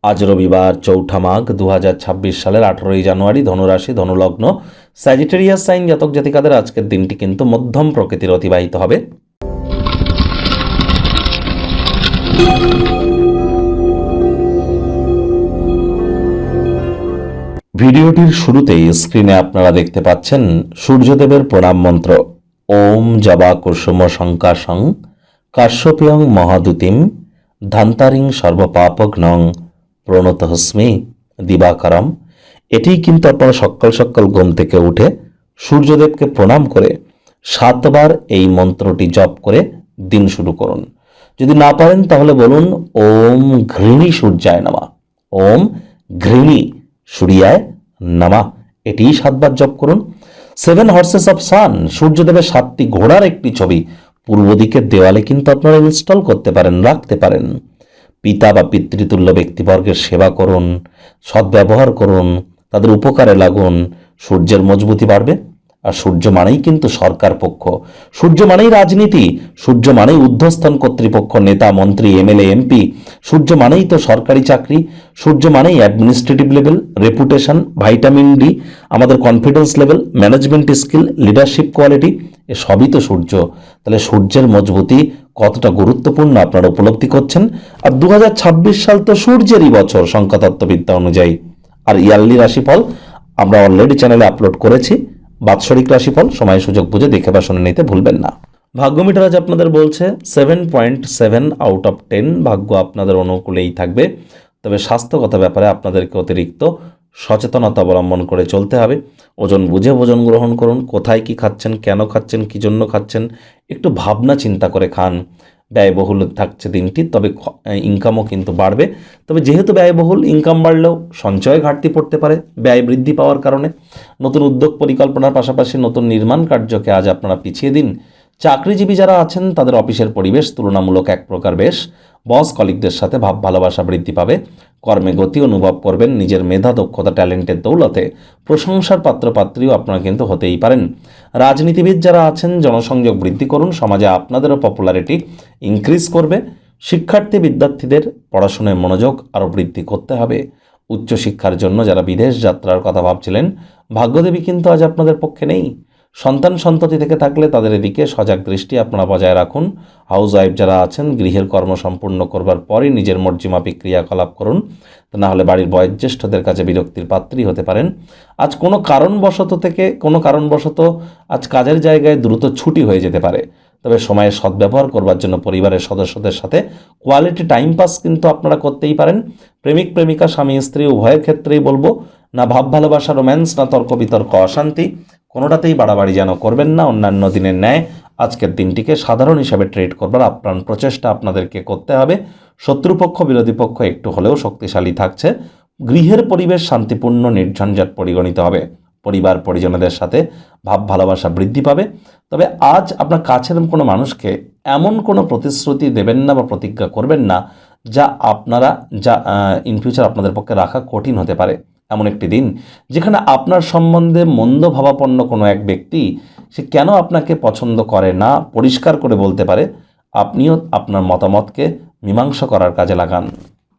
আজ রবিবার ৪ঠা মাঘ ২০২৬ সালের ১৮ই জানুয়ারি, ধনুরাশি, ধনুলগ্ন, স্যাজিটেরিয়াস সাইন জাতক জাতিকাদের আজকের দিনটি কিন্তু মধ্যম প্রকৃতির অতিবাহিত হবে। ভিডিওটির শুরুতেই স্ক্রিনে আপনারা দেখতে পাচ্ছেন সূর্যদেবের প্রণাম মন্ত্র। ওম জবা কুসুম শঙ্কাশং কাশ্যপেয়ং মহাদুতিম ধান্তারিং সর্বপাপঘ্নং প্রণতহস্মি দিবাকরম। এটি কিন্তু আপনারা সকাল সকাল ঘুম থেকে উঠে সূর্যদেবকে প্রণাম করে 7 বার এই মন্ত্রটি জপ করে দিন শুরু করুন। যদি না পারেন তাহলে বলুন ওম ঘৃণী সূর্যায় নমঃ, ওম ঘৃণী সূর্যায় নমঃ। এটি 7 বার জপ করুন। 7 হর্সেস অফ সান, সূর্যদেবের 7টি ঘোড়ার একটি ছবি পূর্ব দিকের দেওয়ালে কিন্তু আপনারা ইনস্টল করতে পারেন, রাখতে পারেন। পিতা বা পিতৃতুল্য ব্যক্তিবর্গের সেবা করুন, সদ্ব্যবহার করুন, তাদের উপকারে লাগুন। সূর্যের মজবুতি বাড়বে। আর সূর্য মানেই কিন্তু সরকার পক্ষ, সূর্য মানেই রাজনীতি, সূর্য মানেই ঊর্ধ্বস্থান কর্তৃপক্ষ, নেতা মন্ত্রী এমএলএ এমপি, সূর্য মানেই তো সরকারি চাকরি, সূর্য মানেই administrative level, reputation, vitamin D, আমাদের confidence level, management skill, leadership quality, এ সবই তো সূর্য। তাহলে সূর্যের মজবুতি কতটা গুরুত্বপূর্ণ আপনারা উপলব্ধি করছেন। আর ২০২৬ সাল তো সূর্যেরই বছর সংখ্যাতত্ত্ববিদ্যা অনুযায়ী। আর ইয়ারলি রাশিফল আমরা অলরেডি চ্যানেলে আপলোড করেছি। বাৎসরিক রাশিফল সময় সুযোগ বুঝে দেখে বা শুনে নিতে ভুলবেন না। ভাগ্য মিটার আজ আপনাদের বলছে 7.7 আউট অফ 10, ভাগ্য আপনাদের অনুকূলেই থাকবে। তবে স্বাস্থ্যগত ব্যাপারে আপনাদেরকে অতিরিক্ত সচেতনতা অবলম্বন করে চলতে হবে। ওজন বুঝে ভোজন গ্রহণ করুন। কোথায় কি খাচ্ছেন, কেন খাচ্ছেন, কী জন্য খাচ্ছেন, একটু ভাবনা চিন্তা করে খান। ব্যয়বহুল থাকছে দিনটি, তবে ইনকামও কিন্তু বাড়বে। তবে যেহেতু ব্যয়বহুল, ইনকাম বাড়লেও সঞ্চয়ে ঘাটতি পড়তে পারে ব্যয় বৃদ্ধি পাওয়ার কারণে। নতুন উদ্যোগ পরিকল্পনার পাশাপাশি নতুন নির্মাণ কার্যকে আজ আপনারা পিছিয়ে দিন। চাকরিজীবী যারা আছেন তাদের অফিসের পরিবেশ তুলনামূলক এক প্রকার বেশ। বস কলিগদের সাথে ভাব ভালোবাসা বৃদ্ধি পাবে। কর্মে গতি অনুভব করবেন। নিজের মেধা, দক্ষতা, ট্যালেন্টের দৌলতে প্রশংসার পাত্রপাত্রীও আপনারা কিন্তু হতেই পারেন। রাজনীতিবিদ যারা আছেন জনসংযোগ বৃদ্ধি করুন, সমাজে আপনাদেরও পপুলারিটি ইনক্রিজ করবে। শিক্ষার্থী বিদ্যার্থীদের পড়াশোনায় মনোযোগ আরও বৃদ্ধি করতে হবে। উচ্চশিক্ষার জন্য যারা বিদেশ যাত্রার কথা ভাবছিলেন, ভাগ্যদেবী কিন্তু আজ আপনাদের পক্ষে নেই। সন্তান সন্ততি থেকে থাকলে তাদের এদিকে সজাগ দৃষ্টি আপনারা বজায় রাখুন। হাউস ওয়াইফ যারা আছেন গৃহের কর্ম সম্পূর্ণ করবার পরই নিজের মর্জিমাফিক ক্রিয়াকলাপ করুন, তা না হলে বাড়ির বয়োজ্যেষ্ঠদের কাছে বিরক্তির পাত্রী হতে পারেন। আজ কোনো কারণবশত আজ কাজের জায়গায় দ্রুত ছুটি হয়ে যেতে পারে। তবে সময়ের সদ্ব্যবহার করবার জন্য পরিবারের সদস্যদের সাথে কোয়ালিটি টাইম পাস কিন্তু আপনারা করতেই পারেন। প্রেমিক প্রেমিকা, স্বামী স্ত্রী উভয়ের ক্ষেত্রেই বলবো, না ভাব ভালোবাসা রোম্যান্স, না তর্ক বিতর্ক অশান্তি, কোনোটাতেই বাড়াবাড়ি যেন করবেন না। অন্যান্য দিনের ন্যায় আজকের দিনটিকে সাধারণ হিসাবে ট্রিট করবার আপ্রাণ প্রচেষ্টা আপনাদেরকে করতে হবে। শত্রুপক্ষ বিরোধী পক্ষ একটু হলেও শক্তিশালী থাকছে। গৃহের পরিবেশ শান্তিপূর্ণ, নির্ঝঞ্ঝাট পরিগণিত হবে। পরিবার পরিজনদের সাথে ভাব ভালোবাসা বৃদ্ধি পাবে। তবে আজ আপনার কাছের কোনো মানুষকে এমন কোনো প্রতিশ্রুতি দেবেন না বা প্রতিজ্ঞা করবেন না যা ইন ফিউচার আপনাদের পক্ষে রাখা কঠিন হতে পারে। এমন একটি দিন যেখানে আপনার সম্বন্ধে মন্দ ভাবাপন্ন কোনো এক ব্যক্তি সে কেন আপনাকে পছন্দ করে না পরিষ্কার করে বলতে পারে। আপনিও আপনার মতামতকে মীমাংসা করার কাজে লাগান।